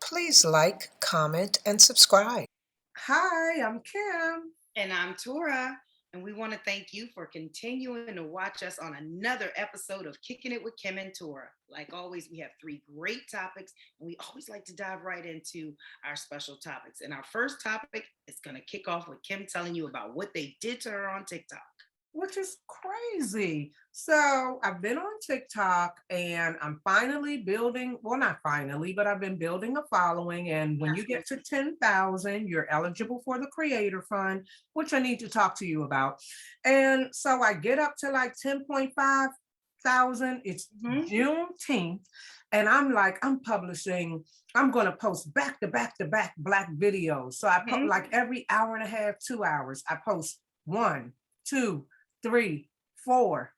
Please like, comment, and subscribe. Hi, I'm Kim. And I'm Torra, and we want to thank you for continuing to watch us on another episode of Kicking It with Kim and Torra. Like always, we have three great topics, and we always like to dive right into our special topics. And our first topic is going to kick off with Kim telling you about what they did to her on TikTok. Which is crazy. So I've been on TikTok and I'm finally building, well, not finally, but I've been building a following. And when you get to 10,000, you're eligible for the Creator Fund, which I need to talk to you about. And so I get up to like 10.5 thousand. It's Juneteenth. And I'm like, I'm going to post back to back to back Black videos. So I post like every hour and a half, 2 hours, I post 1, 2, 3, 4.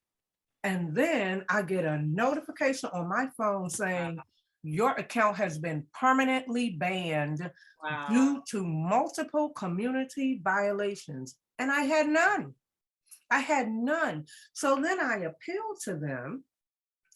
And then I get a notification on my phone saying, your account has been permanently banned due to multiple community violations. And I had none. So then I appeal to them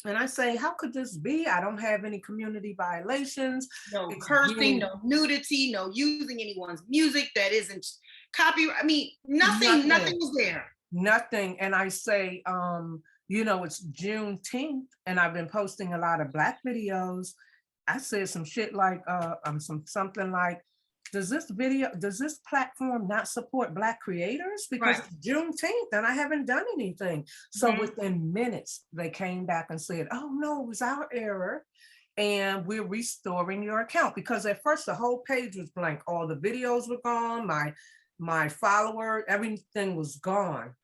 and I say, how could this be? I don't have any community violations. No cursing, no nudity, no using anyone's music that isn't copyright. I mean, nothing was there. Nothing. And I say, it's Juneteenth and I've been posting a lot of Black videos. I said some shit like, something like, does this platform not support Black creators? Because it's Juneteenth and I haven't done anything. So within minutes, they came back and said, oh no, it was our error. And we're restoring your account. Because at first the whole page was blank. All the videos were gone. My follower, everything was gone.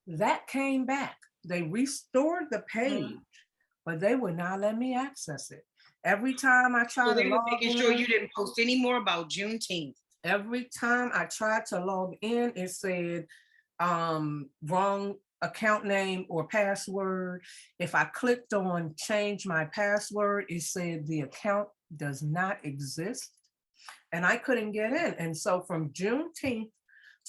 That came back. They restored the page, but they would not let me access it. Every time I tried to log in, making sure you didn't post any more about Juneteenth. Every time I tried to log in, it said wrong account name or password. If I clicked on change my password, it said the account does not exist. And I couldn't get in. And so from Juneteenth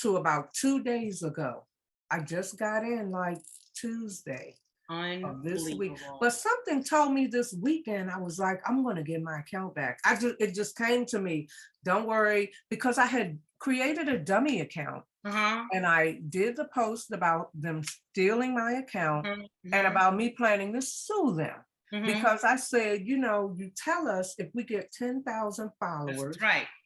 to about 2 days ago, I just got in like Tuesday of this week. But something told me this weekend, I was like, I'm going to get my account back. It just came to me, don't worry, because I had created a dummy account and I did the post about them stealing my account and about me planning to sue them. Because I said, you tell us if we get 10,000 followers,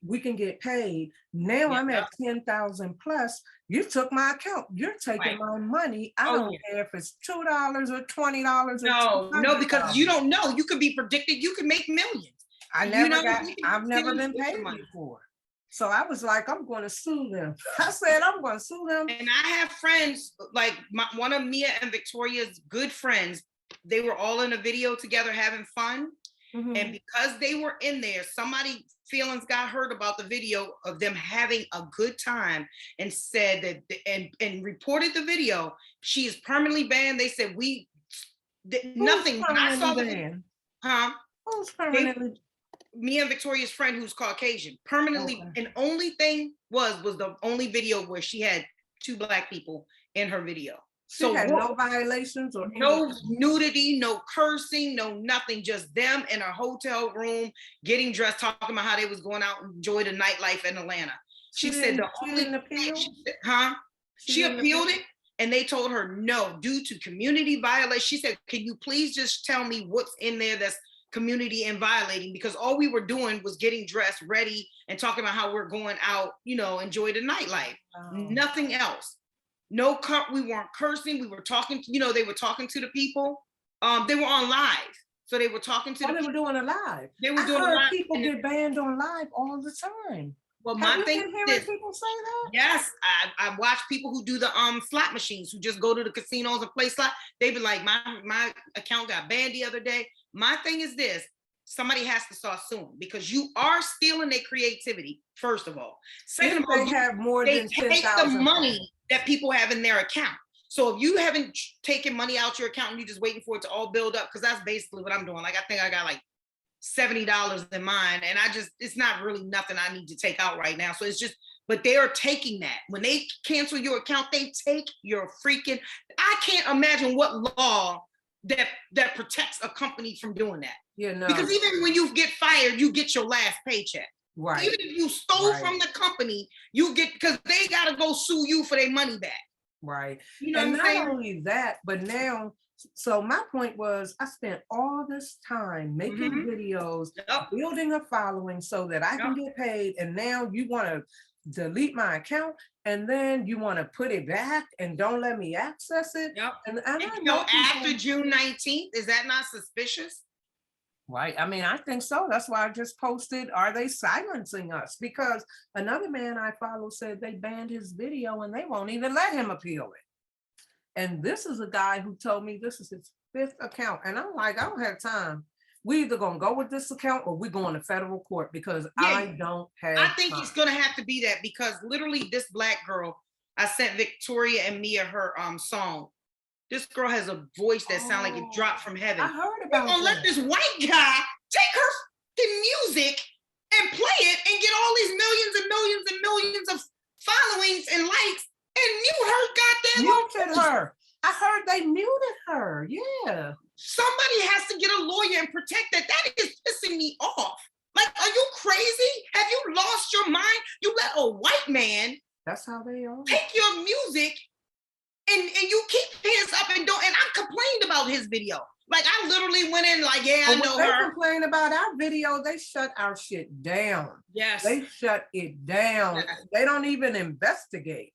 we can get paid. Now I'm at 10,000 plus. You took my account. You're taking my money. I don't care if it's $2 or $20. No, because you don't know. You could be predicted. You could make millions. I've never been paid before. So I was like, I'm going to sue them. I said, I'm going to sue them. And I have friends, like one of Mia and Victoria's good friends. They were all in a video together having fun. And because they were in there, somebody feelings got hurt about the video of them having a good time and said that and reported the video. She is permanently banned. They said nothing. When I saw the Who's permanently? Me and Victoria's friend who's Caucasian, permanently, and only thing was the only video where she had 2 Black people in her video. So had no violations or no nudity, no cursing, no nothing, just them in a hotel room getting dressed, talking about how they was going out and enjoy the nightlife in Atlanta. She said the only appeal. She appealed it and they told her no, due to community violation. She said, can you please just tell me what's in there that's community and violating? Because all we were doing was getting dressed, ready, and talking about how we're going out, enjoy the nightlife. Nothing else. No, we weren't cursing. We were talking, they were talking to the people. They were on live. So they were talking to they were doing it live. They were doing it live. People get banned on live all the time. Well, my thing is, people say that? Yes, I watch people who do the slot machines, who just go to the casinos and play slot. They be like, my account got banned the other day. My thing is this. Somebody has to start suing because you are stealing their creativity, first of all. Second of all, they have more than 10,000. Take the money that people have in their account. So if you haven't taken money out your account and you're just waiting for it to all build up, because that's basically what I'm doing. Like, I think I got like $70 in mine, and it's not really nothing I need to take out right now. So it's just, but they are taking that. When they cancel your account, they take your freaking, I can't imagine what law that protects a company from doing that. You know, because even when you get fired, you get your last paycheck. right. Even if you stole from the company, you get, because they gotta go sue you for their money back. Right. You know and what I'm not saying? only that, but now, so my point was, I spent all this time making videos, building a following so that I can get paid. And now you want to delete my account, and then you want to put it back and don't let me access it. And I know after June 19th, is that not suspicious? Right. I mean, I think so. That's why I just posted, are they silencing us? Because another man I follow said they banned his video and they won't even let him appeal it. And this is a guy who told me this is his 5th account. And I'm like, I don't have time. We either gonna go with this account or we're going to federal court, because I don't have I think time. it's gonna have to be that, because literally this Black girl, I sent Victoria and Mia her song. This girl has a voice that sounds like it dropped from heaven. I heard about that. Let this white guy take her music and play it and get all these millions and millions and millions of followings and likes and mute her goddamn. Muted her. I heard they muted her. Yeah. Somebody has to get a lawyer and protect that. That is pissing me off. Like, are you crazy? Have you lost your mind? You let a white man. That's how they are. Take your music. And you keep hands up and don't, and I complained about his video. Like, I literally went in like, yeah, I know her. They complained about our video, they shut our shit down. Yes. They shut it down. Yes. They don't even investigate.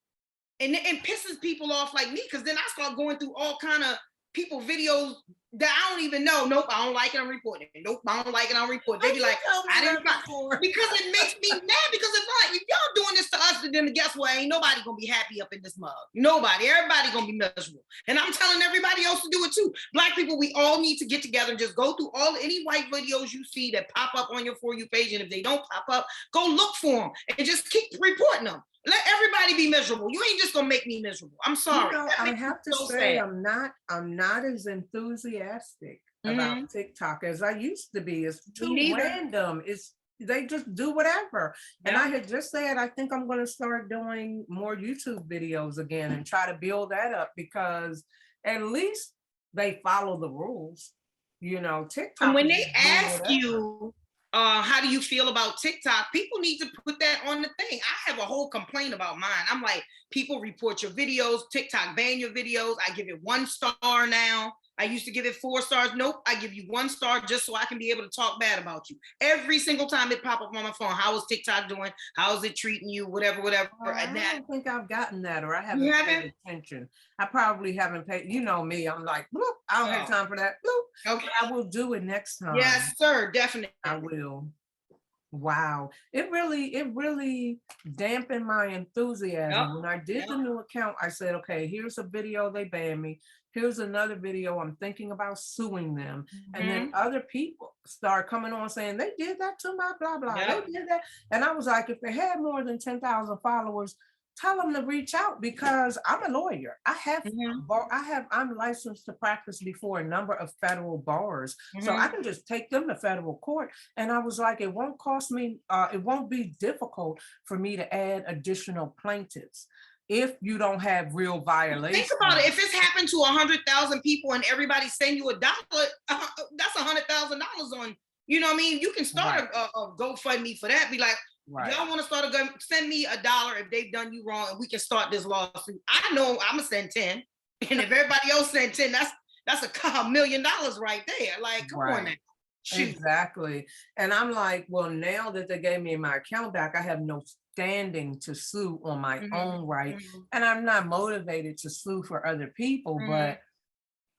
And it pisses people off like me, because then I start going through all kind of people videos that I don't even know. Nope, I don't like it, I'm reporting it. Nope, I don't like it, I'm reporting it. They be like, I didn't before. Because it makes me mad, because it's like, if y'all doing this to us, then guess what? Ain't nobody gonna be happy up in this mug. Nobody, everybody gonna be miserable. And I'm telling everybody else to do it too. Black people, we all need to get together and just go through any white videos you see that pop up on your For You page. And if they don't pop up, go look for them and just keep reporting them. Let everybody be miserable. You ain't just gonna make me miserable. I'm sorry. You know, I have to say, I'm not as enthusiastic about TikTok as I used to be. It's too random. They just do whatever. And I had just said, I think I'm going to start doing more YouTube videos again and try to build that up, because at least they follow the rules. You know, TikTok. And when they ask you, how do you feel about TikTok? People need to put that on the thing. I have a whole complaint about mine. I'm like, people report your videos, TikTok ban your videos. I give it 1 star now. I used to give it 4 stars. Nope, I give you 1 star just so I can be able to talk bad about you. Every single time it pop up on my phone, how is TikTok doing? How is it treating you? Whatever. I don't think I've gotten that, or I haven't paid attention. I probably haven't paid. You know me, I'm like, bloop, I don't have time for that. Bloop. Okay, I will do it next time. Yes, sir, definitely. I will. Wow, it really dampened my enthusiasm. When I did the new account, I said, okay, here's a video they banned me. Here's another video I'm thinking about suing them. And then other people start coming on saying they did that to my blah blah. They did that. And I was like, if they had more than 10,000 followers, tell them to reach out, because I'm a lawyer. I'm licensed to practice before a number of federal bars. So I can just take them to federal court. And I was like, it won't cost me, it won't be difficult for me to add additional plaintiffs if you don't have real violations. Think about it. If it's happened to 100,000 people and everybody send you $1, that's $100,000 on, you know what I mean? You can start a GoFundMe for that. Be like, y'all want to start a gun? Send me $1 if they've done you wrong, and we can start this lawsuit. I know I'm gonna send 10, and if everybody else send 10, that's $1 million right there. Like, come on now. Shoot. Exactly. And I'm like, well, now that they gave me my account back, I have no standing to sue on my own right, and I'm not motivated to sue for other people, but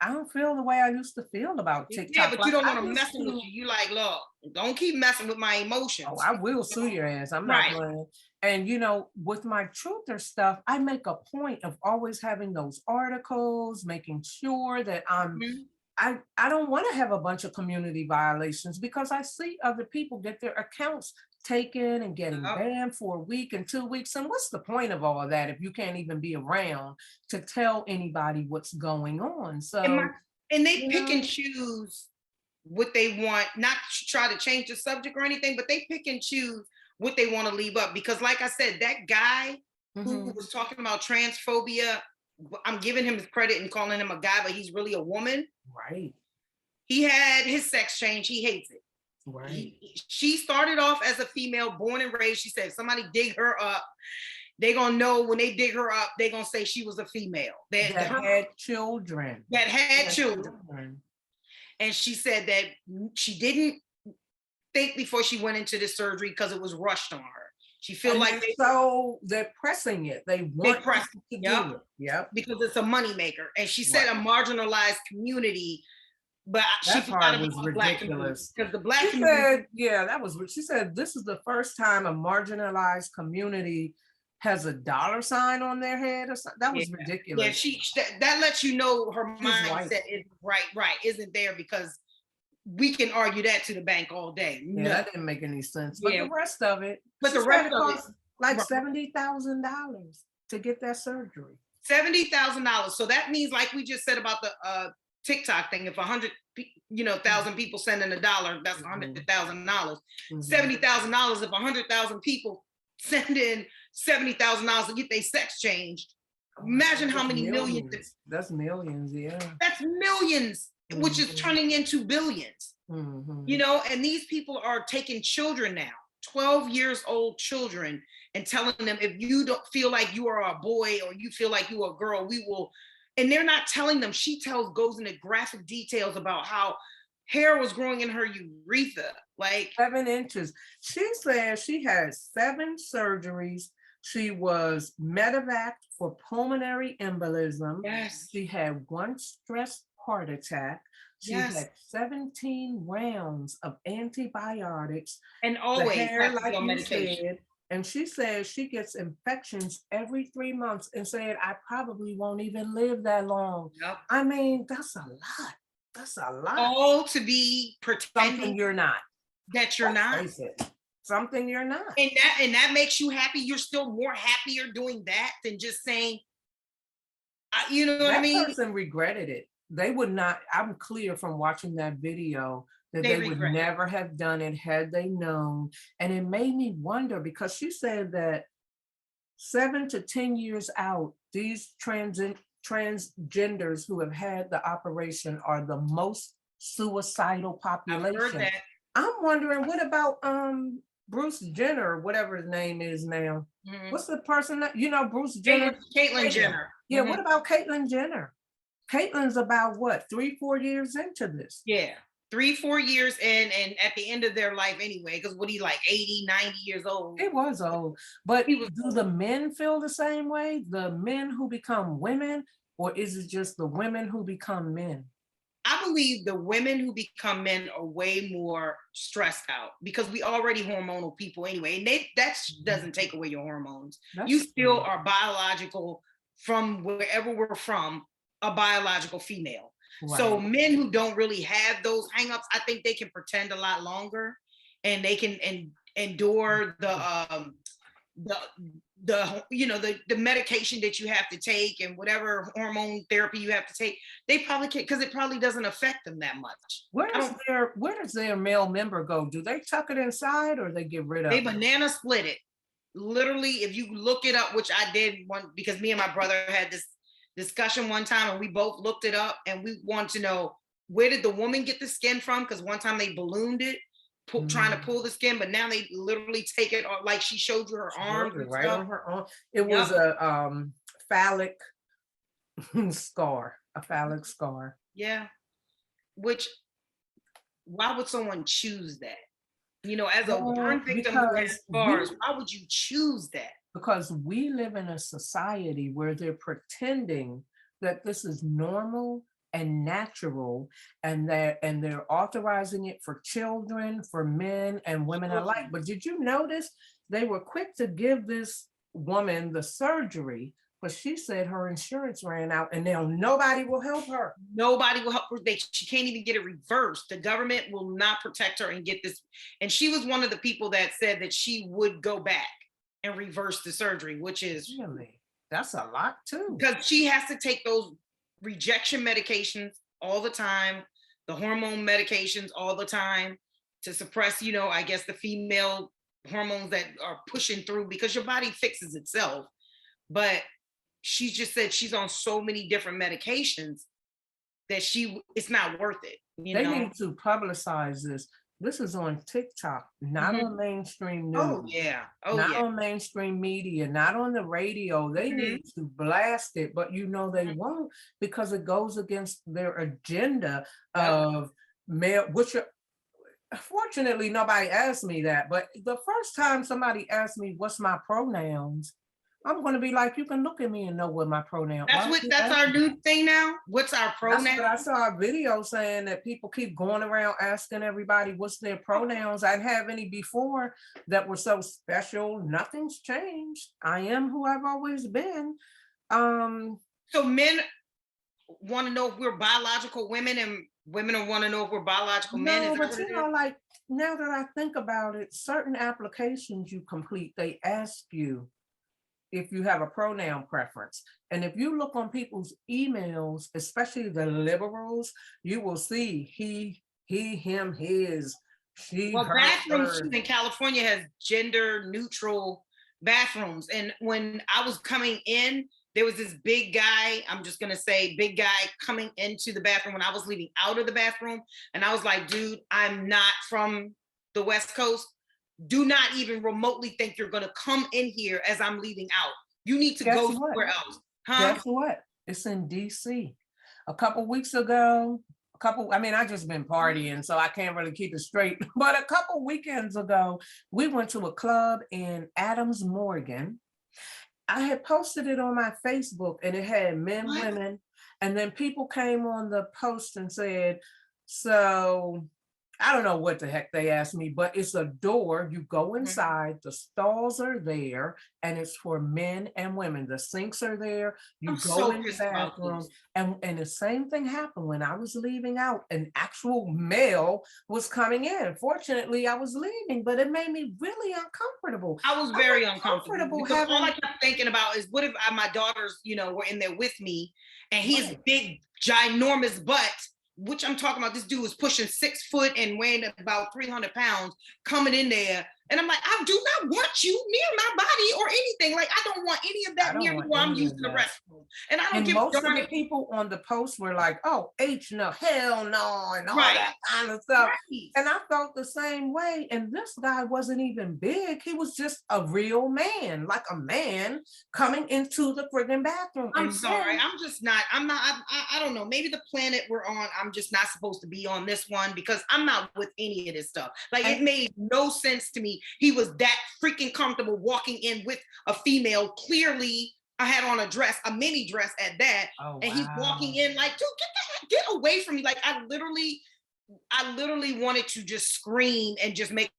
I don't feel the way I used to feel about TikTok. Yeah, but you don't want to mess with you. You like, look, don't keep messing with my emotions. Oh, I will sue your ass. I'm not playing. And you know, with my truther stuff, I make a point of always having those articles, making sure that I don't want to have a bunch of community violations, because I see other people get their accounts taken and getting banned for a week and 2 weeks. And what's the point of all of that if you can't even be around to tell anybody what's going on? So and they pick and choose what they want, not to try to change the subject or anything, but they pick and choose what they want to leave up. Because like I said, that guy who was talking about transphobia, I'm giving him his credit and calling him a guy, but he's really a woman. Right. He had his sex change. He hates it. Right. She started off as a female, born and raised. She said, if somebody dig her up, they gonna know when they dig her up, they gonna say she was a female. That had children. That had children. And she said that she didn't think before she went into the surgery because it was rushed on her. She feel like they're pressing it. They want to do it. Yep. Because it's a moneymaker. And she said a marginalized community, but she thought it was ridiculous. Because the black community. She said this is the first time a marginalized community has a dollar sign on their head or something. That was ridiculous. Yeah, that lets you know her mindset is isn't there, because we can argue that to the bank all day. Yeah, no. That didn't make any sense. But the rest of it, like $70,000 to get that surgery. $70,000. So that means, like we just said about the TikTok thing, if 100,000 people send in $1, that's $100,000. $70,000 if 100,000 people send in $70,000 to get their sex changed. Imagine how many millions. That's millions, yeah. That's millions, which is turning into billions. And these people are taking children now, 12 years old children, and telling them, if you don't feel like you are a boy or you feel like you are a girl, we will. And they're not telling them. She goes into graphic details about how hair was growing in her urethra, like 7 inches. She said she had 7 surgeries. She was medevaced for pulmonary embolism. Yes. She had 1 stress heart attack. She had 17 rounds of antibiotics. And always like medication. Said, and she says she gets infections every 3 months, and said, I probably won't even live that long. Yep. I mean, that's a lot. That's a lot. All to be pretending something you're not. That you're not. Something you're not. And that makes you happy. You're still more happier doing that than just saying, you know what I mean? That person regretted it. They would not. I'm clear from watching that video that they would never have done it had they known. And it made me wonder, because she said that 7 to 10 years out, these transgenders who have had the operation are the most suicidal population. I've heard that. I'm wondering, what about Bruce Jenner, whatever his name is now? What's the person that, Bruce Jenner? Caitlyn Jenner. Yeah, what about Caitlyn Jenner? Caitlyn's about what, 3-4 years into this? Yeah, 3-4 years in, and at the end of their life anyway, because what, he like 80, 90 years old? He was old. But do the men feel the same way? The men who become women, or is it just the women who become men? I believe the women who become men are way more stressed out, because we already hormonal people anyway, and that doesn't take away your hormones. You still are biological from wherever we're from, a biological female. Right. So men who don't really have those hangups, I think they can pretend a lot longer, and they can endure the medication that you have to take and whatever hormone therapy you have to take. They probably can't, because it probably doesn't affect them that much. Where does their male member go? Do they tuck it inside, or they get rid of it? They banana split it. Literally, if you look it up, which I did because me and my brother had this discussion one time, and we both looked it up, and we want to know, where did the woman get the skin from? Because one time they ballooned it, trying to pull the skin, but now they literally take it off, like she showed you her arm. Right on her arm. It was a phallic scar, a phallic scar. Yeah. Which, why would someone choose that? As a burn victim who has scars, why would you choose that? Because we live in a society where they're pretending that this is normal and natural, and they're authorizing it for children, for men and women alike. But did you notice they were quick to give this woman the surgery, but she said her insurance ran out, and now nobody will help her. Nobody will help her. She can't even get it reversed. The government will not protect her and get this. And she was one of the people that said that she would go back and reverse the surgery, which is really, that's a lot too. Because she has to take those rejection medications all the time, the hormone medications all the time to suppress, I guess the female hormones that are pushing through, because your body fixes itself. But she just said she's on so many different medications that it's not worth it. They need to publicize this. This is on TikTok, not on mainstream news. Oh yeah. Not on mainstream media, not on the radio. They need to blast it, but they won't, because it goes against their agenda of male, which fortunately nobody asked me that. But the first time somebody asked me what's my pronouns, I'm going to be like, you can look at me and know what my pronoun. That's our new thing now. What's our pronoun? I saw a video saying that people keep going around asking everybody what's their pronouns. I didn't have any before that were so special. Nothing's changed. I am who I've always been. So men want to know if we're biological women, and women want to know if we're biological men. No, but like, now that I think about it, certain applications you complete, they ask you if you have a pronoun preference. And if you look on people's emails, especially the liberals, you will see he, him, his, she, her. Bathrooms in California has gender neutral bathrooms. And when I was coming in, there was this big guy, I'm just gonna say big guy, coming into the bathroom when I was leaving out of the bathroom. And I was like, dude, I'm not from the West Coast. Do not even remotely think you're going to come in here as I'm leaving out. You need to go somewhere else. Guess what? It's in DC. A couple weeks ago, I just been partying, so I can't really keep it straight. But a couple weekends ago, we went to a club in Adams Morgan. I had posted it on my Facebook, and it had men, women, and then people came on the post and said, so I don't know what the heck they asked me, but it's a door. You go inside, the stalls are there, and it's for men and women. The sinks are there. You go in the bathroom, and the same thing happened when I was leaving out. An actual male was coming in. Fortunately, I was leaving, but it made me really uncomfortable. I was very uncomfortable because all I kept thinking about is, what if my daughters, were in there with me, and his big, ginormous butt, which I'm talking about, this dude was pushing 6 foot and weighing about 300 pounds, coming in there. And I'm like, I do not want you near my body or anything. Like, I don't want any of that near me while I'm using the restroom. And I don't give most of the people on the post were like, oh, H no, hell no, and all that kind of stuff. And I felt the same way. And this guy wasn't even big. He was just a real man, like a man coming into the friggin' bathroom. I'm sorry. I don't know. Maybe the planet we're on, I'm just not supposed to be on this one, because I'm not with any of this stuff. Like, it made no sense to me. He was that freaking comfortable walking in with a female. Clearly, I had on a dress, a mini dress at that. Oh, and he's walking in like, dude, get away from me. Like, I literally wanted to just scream and just make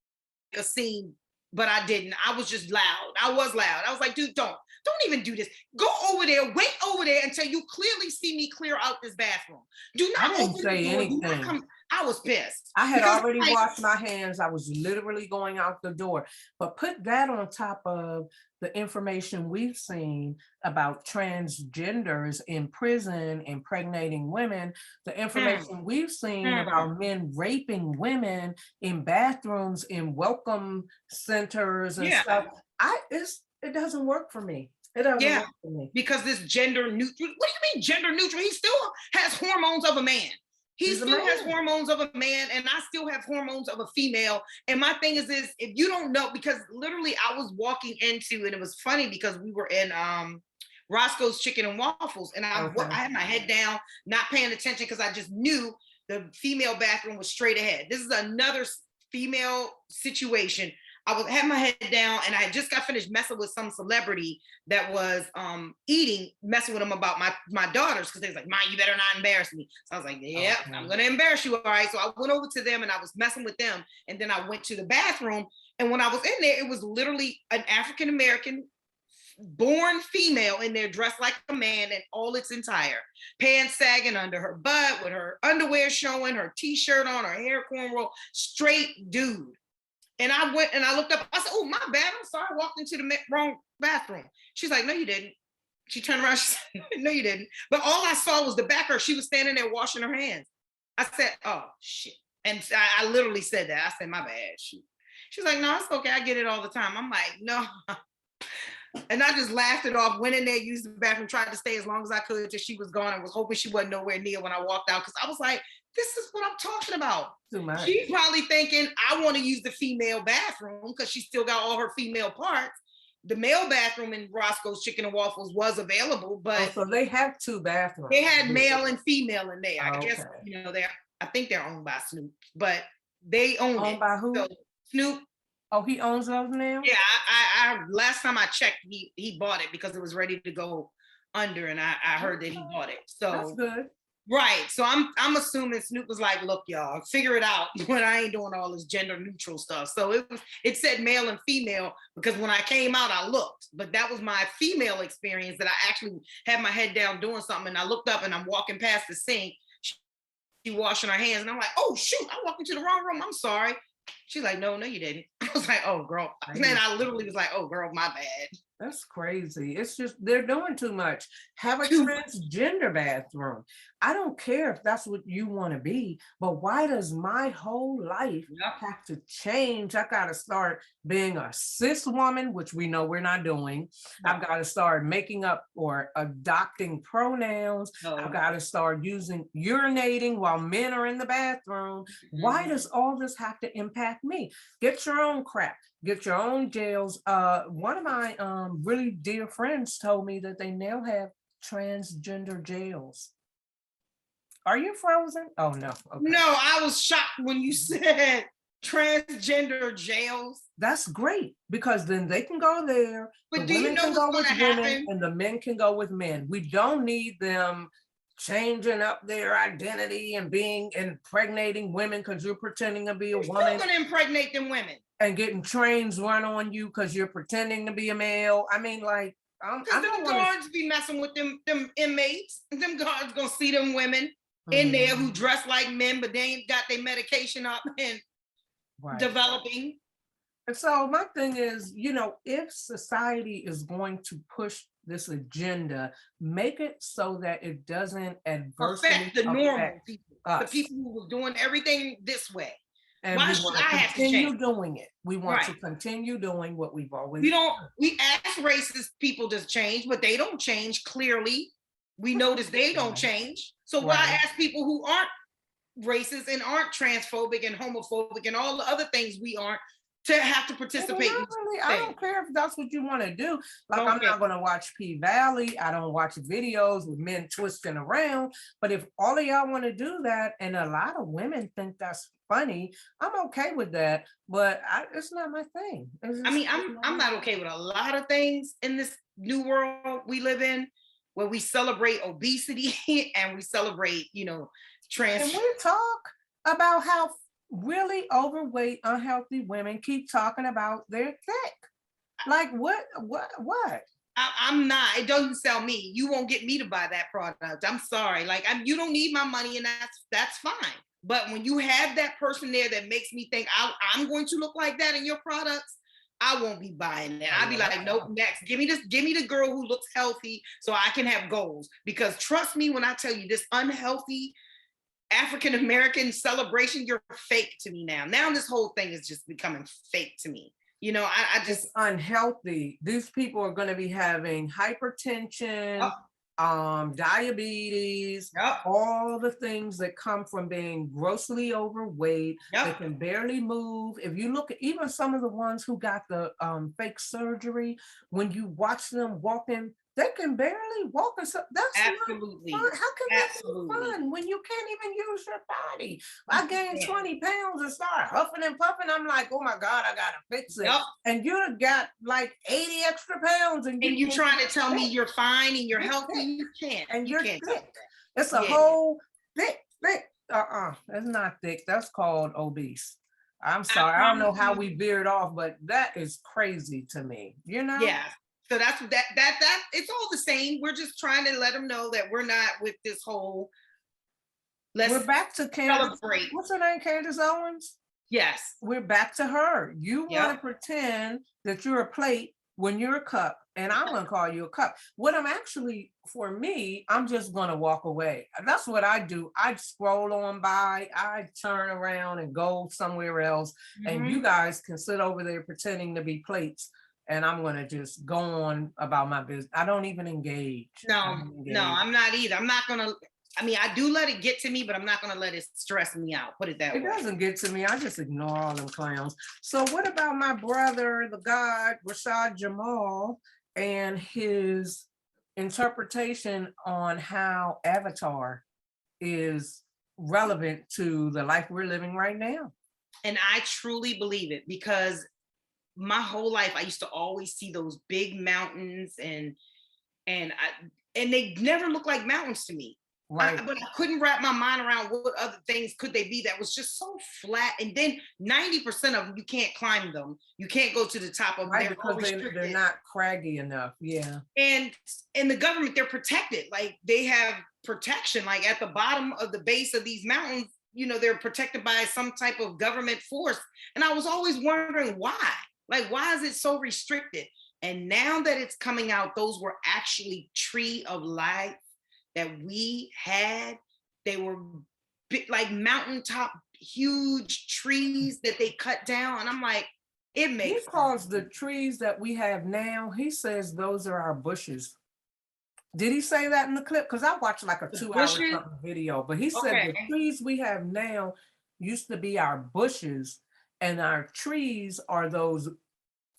a scene, but I didn't. I was just loud. I was like, dude, don't even do this. Go over there, wait over there until you clearly see me clear out this bathroom. Do not open the door. Anything. I was pissed. I had already washed my hands. I was literally going out the door. But put that on top of the information we've seen about transgenders in prison, impregnating women, the information we've seen about men raping women in bathrooms, in welcome centers and stuff. It doesn't work for me. It doesn't work for me. Because this gender neutral, what do you mean gender neutral? He still has hormones of a man. He still has hormones of a man, and I still have hormones of a female. And my thing is this, if you don't know, because literally I was walking into, and it was funny because we were in Roscoe's Chicken and Waffles, and I had my head down, not paying attention, because I just knew the female bathroom was straight ahead. This is another female situation. I had my head down, and I just got finished messing with some celebrity that was messing with them about my daughters, because they was like, "Mom, you better not embarrass me." So I was like, "Yep, I'm gonna embarrass you, all right." So I went over to them and I was messing with them, and then I went to the bathroom, and when I was in there, it was literally an African American born female in there, dressed like a man, and all its entire pants sagging under her butt, with her underwear showing, her t-shirt on, her hair cornrow, straight dude. And I went and I looked up. I said, "Oh, my bad. I'm sorry. I walked into the wrong bathroom." She's like, "No, you didn't." She turned around. She said, "No, you didn't." But all I saw was the back of her. She was standing there washing her hands. I said, "Oh, shit." And I literally said that. I said, "My bad." She's like, "No, it's okay. I get it all the time." I'm like, "No." And I just laughed it off, went in there, used the bathroom, tried to stay as long as I could till she was gone, and was hoping she wasn't nowhere near when I walked out. Because I was like, this is what I'm talking about. Too much. She's probably thinking, I want to use the female bathroom because she still got all her female parts. The male bathroom in Roscoe's Chicken and Waffles was available, but so they have 2 bathrooms. they had male and female in there. I guess, Okay. I think they're owned by Snoop, but they own it. Owned by who? So Snoop. Oh, he owns those now? Yeah, I last time I checked, he bought it because it was ready to go under, and I heard that he bought it. So that's good. Right. So I'm assuming Snoop was like, look, y'all, figure it out when I ain't doing all this gender neutral stuff. So it said male and female because when I came out, I looked, but that was my female experience that I actually had my head down doing something, and I looked up and I'm walking past the sink. She washing her hands, and I'm like, oh shoot, I walked into the wrong room. I'm sorry. She's like, no, you didn't. I was like, oh, girl. And then I literally was like, oh, girl, my bad. That's crazy. It's just, they're doing too much. Have a transgender bathroom. I don't care if that's what you want to be, but why does my whole life have to change? I got to start being a cis woman, which we know we're not doing. I've got to start making up or adopting pronouns. I've got to start urinating while men are in the bathroom. Why does all this have to impact me? Get your own crap. Get your own jails. One of my really dear friends told me that they now have transgender jails. Are you frozen? Oh no. Okay. No, I was shocked when you said transgender jails. That's great because then they can go there. But the do you women know can what's go with gonna women, happen? and the men can go with men. We don't need them changing up their identity and impregnating women because you're pretending to be a woman. You're gonna impregnate them women. And getting trains run on you because you're pretending to be a male. I mean, like, because them guards be messing with them inmates. Them guards gonna see them women in there who dress like men, but they ain't got their medication up and developing. And so my thing is, if society is going to push this agenda, make it so that it doesn't adversely affect the normal people, us. the people who were doing everything this way. And why we should want I to have to continue change? doing it. We want to continue doing what we've always done. We ask racist people to change, but they don't change. Clearly, we notice they don't change. So why ask people who aren't racist and aren't transphobic and homophobic and all the other things we aren't to have to participate? I don't care if that's what you want to do. Like, I'm not going to watch P-Valley. I don't watch videos with men twisting around. But if all of y'all want to do that, and a lot of women think that's funny, I'm okay with that. But it's not my thing. I'm not okay with a lot of things in this new world we live in, where we celebrate obesity and we celebrate, trans. And we talk about how really overweight, unhealthy women keep talking about they're thick. Like what? I'm not. It doesn't sell me. You won't get me to buy that product. I'm sorry. Like you don't need my money, and that's fine. But when you have that person there that makes me think I'm going to look like that in your products, I won't be buying it. I'll be like, nope, next. Give me the girl who looks healthy so I can have goals. Because trust me when I tell you, this unhealthy African-American celebration, you're fake to me now. Now this whole thing is just becoming fake to me. I just... It's unhealthy. These people are going to be having hypertension, diabetes, all the things that come from being grossly overweight. They can barely move. If you look at even some of the ones who got the fake surgery, when you watch them walking, they can barely walk. And so that's absolutely not fun. How can that be fun when you can't even use your body? I gained 20 pounds and started huffing and puffing. I'm like, oh my God, I gotta fix it. And you got like 80 extra pounds, and you're trying to tell me you're fine and you're healthy. You can't. And you're thick. It's a whole thick. It's not thick. That's called obese. I'm sorry. I don't know how we veered off, but that is crazy to me. Yeah. So that's that it's all the same. We're just trying to let them know that we're not with this whole. We're back to Candace. Celebrate. What's her name? Candace Owens? Yes. We're back to her. You want to pretend that you're a plate when you're a cup, and I'm going to call you a cup. What for me, I'm just going to walk away. That's what I do. I scroll on by, I turn around and go somewhere else, and you guys can sit over there pretending to be plates and I'm gonna just go on about my business. I don't even engage. No, I'm not either. I'm not gonna. I mean, I do let it get to me, but I'm not gonna let it stress me out. Put it that way. It doesn't get to me. I just ignore all them clowns. So what about my brother, the God, Rashad Jamal, and his interpretation on how Avatar is relevant to the life we're living right now? And I truly believe it, because my whole life I used to always see those big mountains, and they never looked like mountains to me. Right. But I couldn't wrap my mind around what other things could they be that was just so flat. And then 90% of them, you can't climb them. You can't go to the top of them. Right, because they're not craggy enough. Yeah. And in the government, they're protected. Like, they have protection. Like, at the bottom of the base of these mountains, they're protected by some type of government force. And I was always wondering why. Like, why is it so restricted? And now that it's coming out, those were actually tree of life that we had. They were big, like mountaintop, huge trees that they cut down. And I'm like, it makes He calls the trees that we have now, he says those are our bushes. Did he say that in the clip? Because I watched like a 2-hour video, but he said the trees we have now used to be our bushes, and our trees are those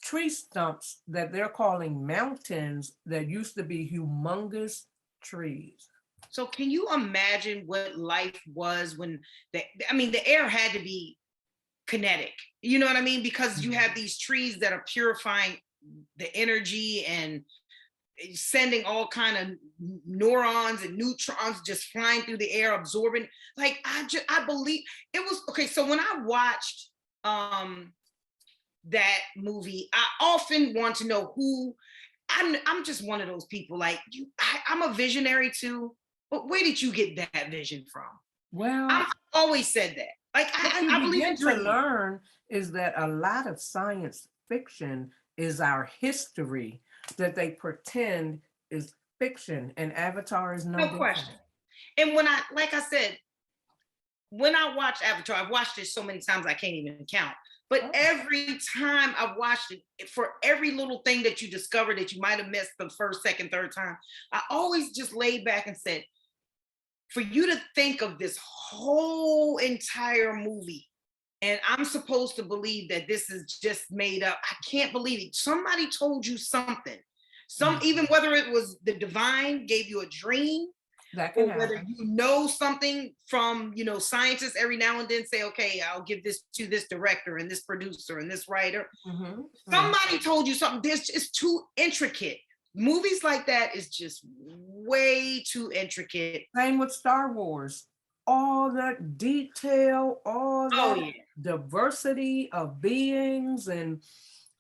tree stumps that they're calling mountains that used to be humongous trees. So can you imagine what life was when the air had to be kinetic, you know what I mean? Because you have these trees that are purifying the energy and sending all kind of neurons and neutrons just flying through the air, absorbing. Like, I believe it was okay. So when I watched that movie, I often want to know who. I'm just one of those people. Like, I'm a visionary too. But where did you get that vision from? Well, I've always said that. Like, I believe in to learn is that a lot of science fiction is our history that they pretend is fiction, and Avatar is no question. And when like I said, when I watch Avatar, I've watched it so many times I can't even count. But every time I've watched it, for every little thing that you discover that you might have missed the first, second, third time, I always just laid back and said, for you to think of this whole entire movie, and I'm supposed to believe that this is just made up. I can't believe it. Somebody told you something. Even whether it was the divine gave you a dream, or whether you know something from, scientists every now and then say, okay, I'll give this to this director and this producer and this writer. Somebody told you something. It's too intricate. Movies like that is just way too intricate. Same with Star Wars. All that detail, all that diversity of beings, and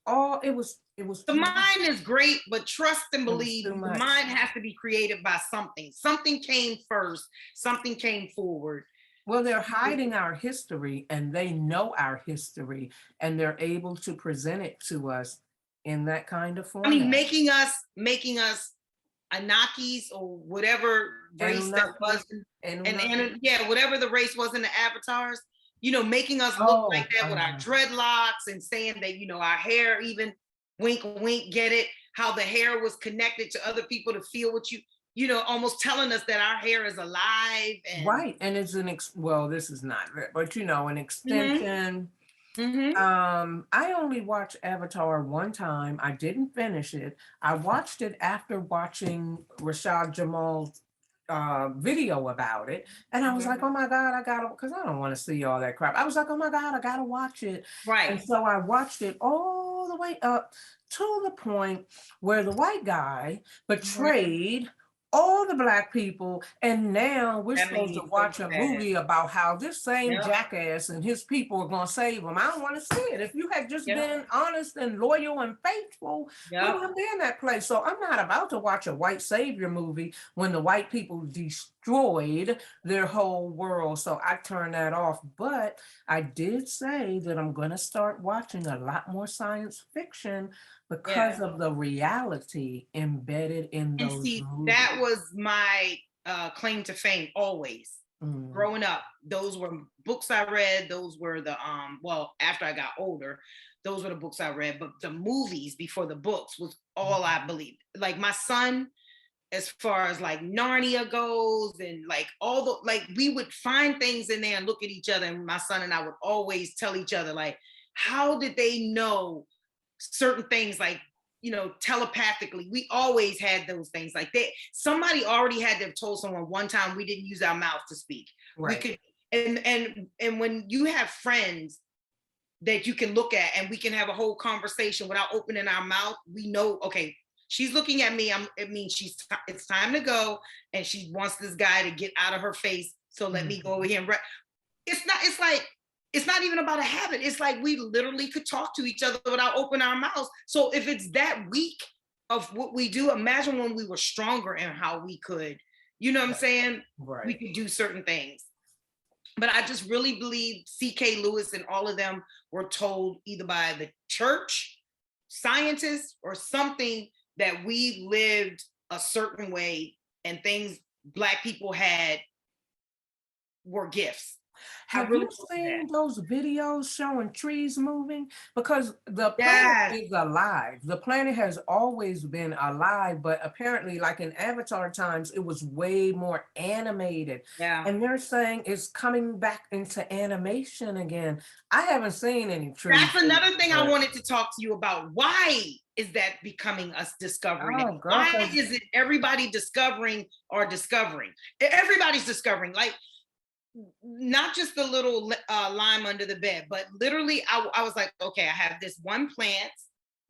all it was. The mind is great, but trust and believe the mind has to be created by something. Something came first. Something came forward. Well, they're hiding our history, and they know our history, and they're able to present it to us in that kind of form. I mean, making us Anakis or whatever race that was, and whatever the race was in the avatars, making us look like that with our dreadlocks, and saying that, our hair, even wink, wink, get it, how the hair was connected to other people to feel what almost telling us that our hair is alive. And right. And it's this is not, but an extension. I only watched Avatar one time. I didn't finish it. I watched it after watching Rashad Jamal's video about it, and I was like, oh my God, I gotta, because I don't want to see all that crap. I was like, oh my God, I gotta watch it. Right. And so I watched it all the way up to the point where the white guy betrayed all the Black people, and now we're supposed to watch a movie about how this same jackass and his people are going to save him. I don't want to see it. If you had just been honest and loyal and faithful, you wouldn't be in that place. So I'm not about to watch a white savior movie when the white people destroyed their whole world. So I turned that off. But I did say that I'm going to start watching a lot more science fiction because of the reality embedded in those movies. That was my claim to fame always. Growing up, those were books I read. Those were the well, after I got older, those were the books I read. But the movies before the books was all I believed. Like my son, as far as like Narnia goes, and like all the like we would find things in there and look at each other, and my son and I would always tell each other like, how did they know certain things, like, you know, telepathically? We always had those things. Like somebody already had to have told someone one time we didn't use our mouth to speak. Right. We could, and when you have friends that you can look at and we can have a whole conversation without opening our mouth, we know, okay, she's looking at me. It means it's time to go, and she wants this guy to get out of her face. So let me go over here and it's not even about a habit. It's like we literally could talk to each other without opening our mouths. So if it's that weak of what we do, imagine when we were stronger and how we could, you know what I'm saying? Right. We could do certain things. But I just really believe C.K. Lewis and all of them were told either by the church, scientists, or something, that we lived a certain way and things Black people had were gifts. Have you seen those videos showing trees moving? Because the planet is alive. The planet has always been alive, but apparently, like in Avatar times, it was way more animated. Yeah. And they're saying it's coming back into animation again. I haven't seen any trees. That's another thing I wanted to talk to you about. Why is that becoming us discovering it? Why is it everybody discovering? Everybody's discovering, like, not just the little lime under the bed, but literally I was like, okay, I have this one plant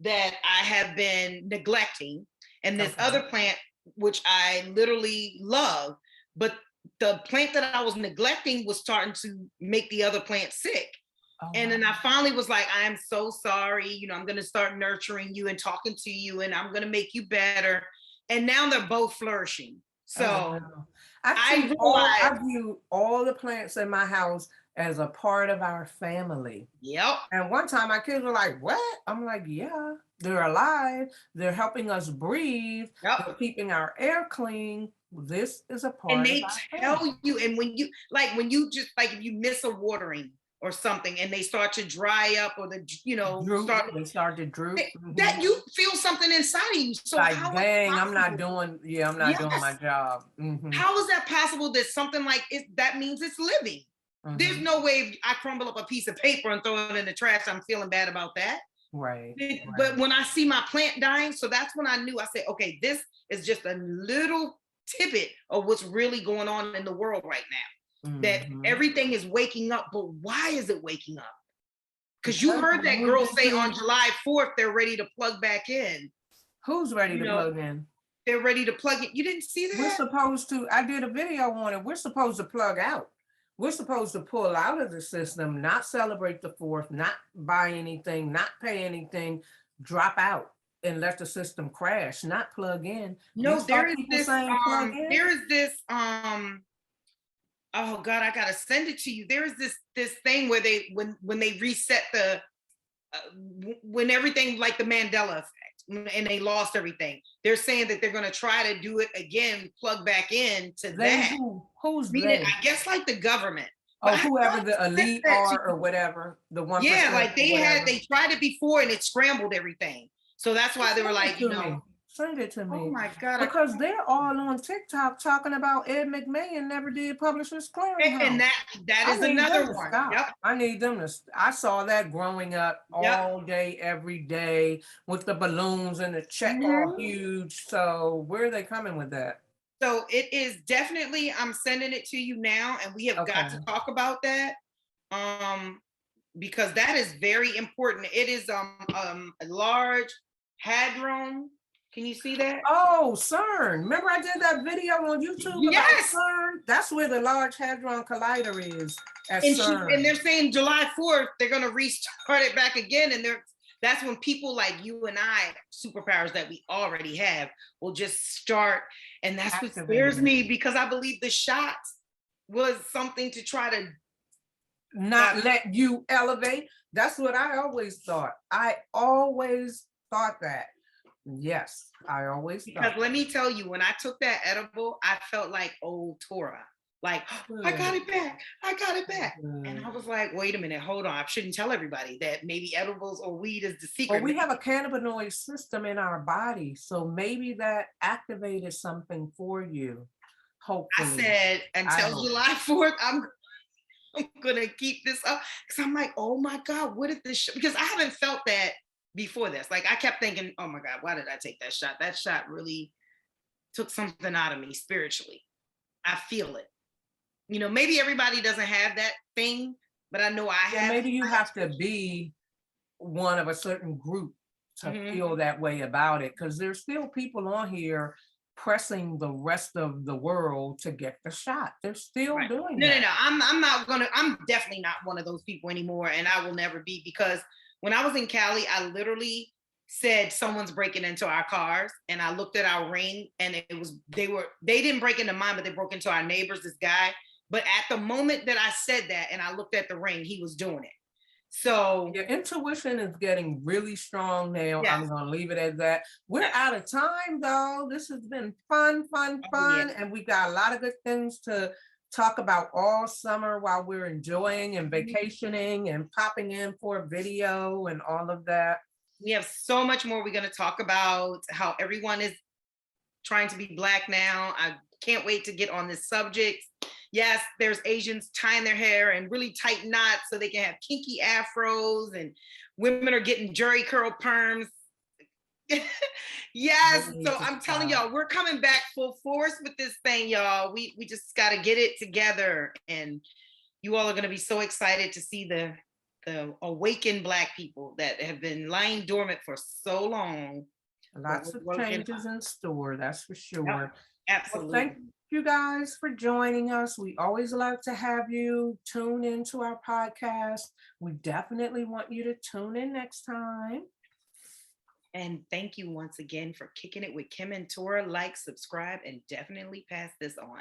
that I have been neglecting, and this other plant which I literally love, but the plant that I was neglecting was starting to make the other plant sick. And then I finally was like, I am so sorry, you know, I'm going to start nurturing you and talking to you, and I'm going to make you better. And now they're both flourishing. So I view all the plants in my house as a part of our family. Yep. And one time my kids were like, what? I'm like, yeah, they're alive. They're helping us breathe. Yep. They're keeping our air clean. This is a part of our family. And they tell family. you, and when you just, like, if you miss a watering or something and they start to dry up, or they start to droop. That you feel something inside of you. So like, dang, I'm not doing my job. How is that possible that something like that means it's living? There's no way I crumble up a piece of paper and throw it in the trash, I'm feeling bad about that. Right. But when I see my plant dying, so that's when I knew. I said, okay, this is just a little tidbit of what's really going on in the world right now. That everything is waking up, but why is it waking up? Because you heard that girl say on July 4th, they're ready to plug back in. Who's ready to plug in? They're ready to plug in. You didn't see that? We're supposed to, I did a video on it. We're supposed to plug out. We're supposed to pull out of the system, not celebrate the 4th, not buy anything, not pay anything, drop out and let the system crash, not plug in. No, there is this, oh God, I gotta send it to you. There is this thing where when they reset the when everything, like the Mandela effect, and they lost everything, they're saying that they're gonna try to do it again, plug back in to that. Who's they? I guess like the government. Oh, whoever the elite are or whatever, the 1%. Yeah, like they tried it before and it scrambled everything. So that's why they were like, send it to me. Oh my God. Because they're all on TikTok talking about Ed McMahon never did Publishers Clearinghouse. And that is another one. Yep. I need them to, I saw that growing up all day, every day, with the balloons and the check all huge. So where are they coming with that? So it is definitely, I'm sending it to you now, and we have got to talk about that. Because that is very important. It is a large hadron. Can you see that? Oh, CERN. Remember I did that video on YouTube about CERN? That's where the Large Hadron Collider is at CERN. And they're saying July 4th, they're going to restart it back again. And that's when people like you and I, superpowers that we already have, will just start. And that's what scares me, because I believe the shot was something to try to not let you elevate. That's what I always thought. I always thought that. Yes, I always thought. Because let me tell you, when I took that edible, I felt like old Torra. Like, I got it back. I got it back. And I was like, wait a minute, hold on. I shouldn't tell everybody that maybe edibles or weed is the secret. Well, we have a cannabinoid system in our body, so maybe that activated something for you. Hopefully. I said, until July 4th, I'm gonna keep this up, because I'm like, oh my God, what did this because I haven't felt that before this. Like, I kept thinking, oh my God, why did I take that shot? That shot really took something out of me spiritually. I feel it. You know, maybe everybody doesn't have that thing, but I know I have. Maybe you have to be one of a certain group to feel that way about it, because there's still people on here pressing the rest of the world to get the shot. They're still doing that. No. I'm definitely not one of those people anymore, and I will never be, because when I was in Cali, I literally said someone's breaking into our cars, and I looked at our ring, and they didn't break into mine, but they broke into our neighbors, this guy. But at the moment that I said that and I looked at the ring, he was doing it. So your intuition is getting really strong now. Yes. I'm gonna leave it at that. We're out of time though. This has been fun. And we got a lot of good things to talk about all summer while we're enjoying and vacationing and popping in for a video and all of that. We have so much more we're gonna talk about, how everyone is trying to be Black now. I can't wait to get on this subject. Yes, there's Asians tying their hair in really tight knots so they can have kinky afros, and women are getting jerry curl perms. Yes, so I'm telling y'all, we're coming back full force with this thing, y'all. We just got to get it together, and you all are going to be so excited to see the awakened Black people that have been lying dormant for so long. Lots of changes in store, that's for sure. Yep, absolutely. Well, thank you guys for joining us. We always love to have you tune into our podcast. We definitely want you to tune in next time. And thank you once again for kicking it with Kimm and Torra. Like, subscribe, and definitely pass this on.